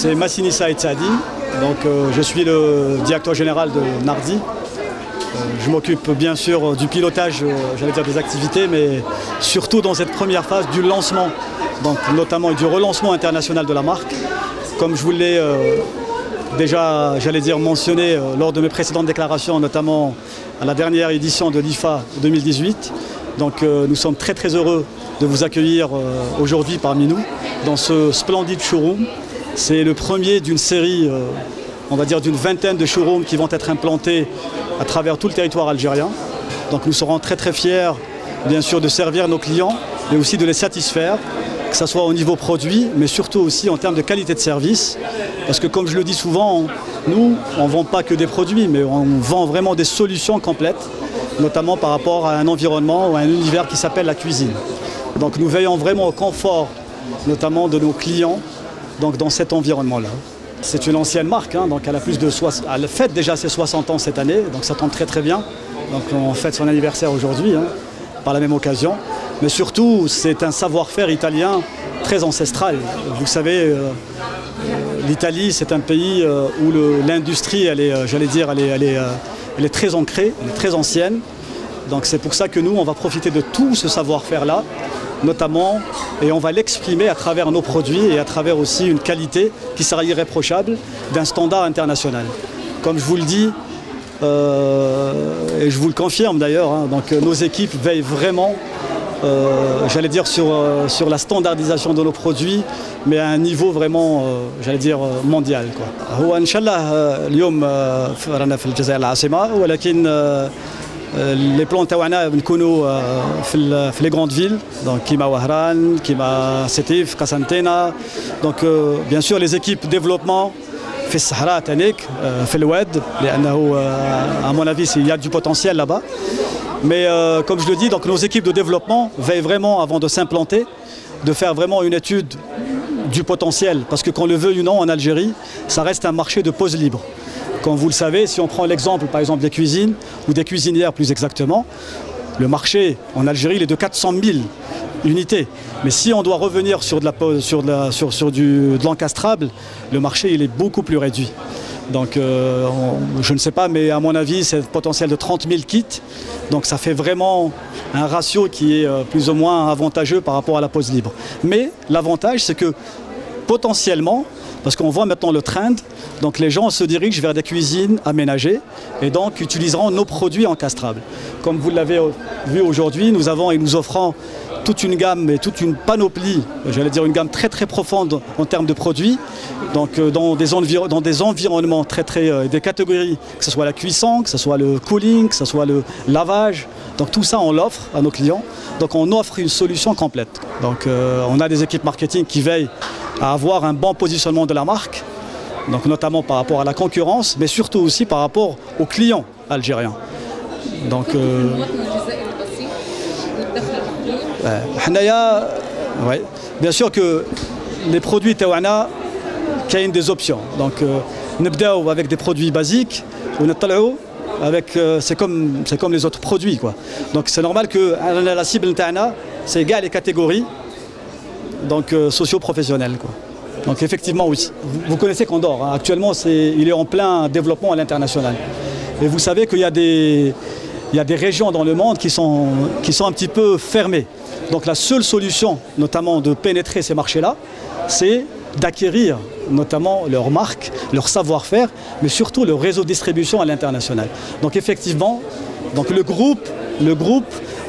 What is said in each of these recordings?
C'est Massini Saïd Saadi, donc je suis le directeur général de Nardi. Je m'occupe bien sûr du pilotage, j'allais dire des activités, mais surtout dans cette première phase du lancement, donc notamment du relancement international de la marque. Comme je vous l'ai déjà, j'allais dire, mentionné lors de mes précédentes déclarations, notamment à la dernière édition de l'IFA 2018. Donc nous sommes très très heureux de vous accueillir aujourd'hui parmi nous dans ce splendide showroom. C'est le premier d'une série, on va dire d'une vingtaine de showrooms qui vont être implantés à travers tout le territoire algérien. Donc nous serons très très fiers bien sûr de servir nos clients, mais aussi de les satisfaire, que ce soit au niveau produit, mais surtout aussi en termes de qualité de service. Parce que comme je le dis souvent, nous, on ne vend pas que des produits, mais on vend vraiment des solutions complètes, notamment par rapport à un environnement ou à un univers qui s'appelle la cuisine. Donc nous veillons vraiment au confort, notamment de nos clients, donc dans cet environnement-là. C'est une ancienne marque, hein, donc elle a plus de elle fête déjà ses 60 ans cette année, donc ça tombe très très bien. Donc on fête son anniversaire aujourd'hui, hein, par la même occasion. Mais surtout, c'est un savoir-faire italien très ancestral. Vous savez, l'Italie, c'est un pays où l'industrie, elle est, j'allais dire, elle est très ancrée, elle est très ancienne. Donc c'est pour ça que nous, on va profiter de tout ce savoir-faire-là, notamment, et on va l'exprimer à travers nos produits et à travers aussi une qualité qui sera irréprochable d'un standard international. Comme je vous le dis, et je vous le confirme d'ailleurs, hein, donc nos équipes veillent vraiment, j'allais dire, sur la standardisation de nos produits, mais à un niveau vraiment, j'allais dire, mondial. هو إن شاء الله اليوم رانا في الجزائر العاصمة ولكن les plans تاعنا بنكونوا في les grandes villes, donc كيما وهران, كيما سيتيف, قسنطينة. Donc bien sûr les équipes développement في الصحراء تانيك في الواد لأنه à mon avis il y a du potentiel là-bas. Mais comme je le dis, donc nos équipes de développement veillent vraiment avant de s'implanter, de faire vraiment une étude du potentiel, parce que qu'on le veuille ou non en Algérie, ça reste un marché de pause libre. Comme vous le savez, si on prend l'exemple par exemple des cuisines, ou des cuisinières plus exactement, le marché en Algérie il est de 400 000 unités. Mais si on doit revenir sur de l'encastrable, le marché il est beaucoup plus réduit. Donc je ne sais pas, mais à mon avis c'est un potentiel de 30 000 kits. Donc ça fait vraiment un ratio qui est plus ou moins avantageux par rapport à la pause libre. Mais l'avantage c'est que potentiellement, parce qu'on voit maintenant le trend, donc les gens se dirigent vers des cuisines aménagées et donc utiliseront nos produits encastrables. Comme vous l'avez vu aujourd'hui, nous avons et nous offrons toute une gamme et toute une panoplie, j'allais dire une gamme très très profonde en termes de produits, donc dans des environnements des catégories, que ce soit la cuisson, que ce soit le cooling, que ce soit le lavage, donc tout ça on l'offre à nos clients, donc on offre une solution complète. Donc on a des équipes marketing qui veillent à avoir un bon positionnement de la marque, donc notamment par rapport à la concurrence, mais surtout aussi par rapport aux clients algériens. Donc ouais. Bien sûr que les produits taouana, il y a des options. Donc نبداو avec des produits basiques ou نطلعوا avec c'est comme les autres produits quoi. Donc c'est normal que la cible taouana c'est égal les catégories donc socio-professionnelles quoi. Donc effectivement oui. Vous connaissez Condor, hein. Actuellement il est en plein développement à l'international. Et vous savez qu'il y a des régions dans le monde qui sont un petit peu fermées. Donc la seule solution, notamment de pénétrer ces marchés-là, c'est d'acquérir notamment leur marque, leur savoir-faire, mais surtout le réseau de distribution à l'international. Donc effectivement, donc le groupe,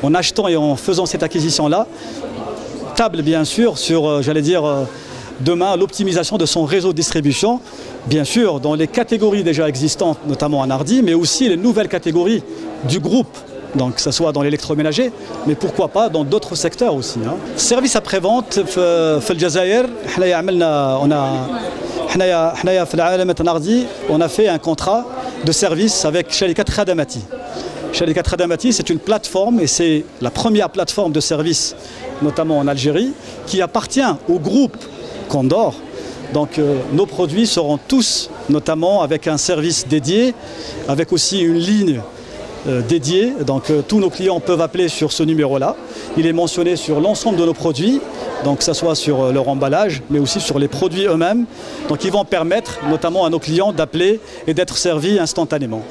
en achetant et en faisant cette acquisition-là, table bien sûr sur, j'allais dire, demain l'optimisation de son réseau de distribution, bien sûr dans les catégories déjà existantes, notamment en Nardi, mais aussi les nouvelles catégories du groupe. Donc que ce soit dans l'électroménager, mais pourquoi pas dans d'autres secteurs aussi. Hein. Service après-vente, في الجزائر, on a fait un contrat de service avec Sharikat Khadamati. Sharikat Khadamati, c'est une plateforme et c'est la première plateforme de service, notamment en Algérie, qui appartient au groupe Condor. Donc nos produits seront tous, notamment avec un service dédié, avec aussi une ligne dédié, donc tous nos clients peuvent appeler sur ce numéro-là il est mentionné sur l'ensemble de nos produits, donc que ce soit sur leur emballage, mais aussi sur les produits eux-mêmes. Donc ils vont permettre notamment à nos clients d'appeler et d'être servis instantanément.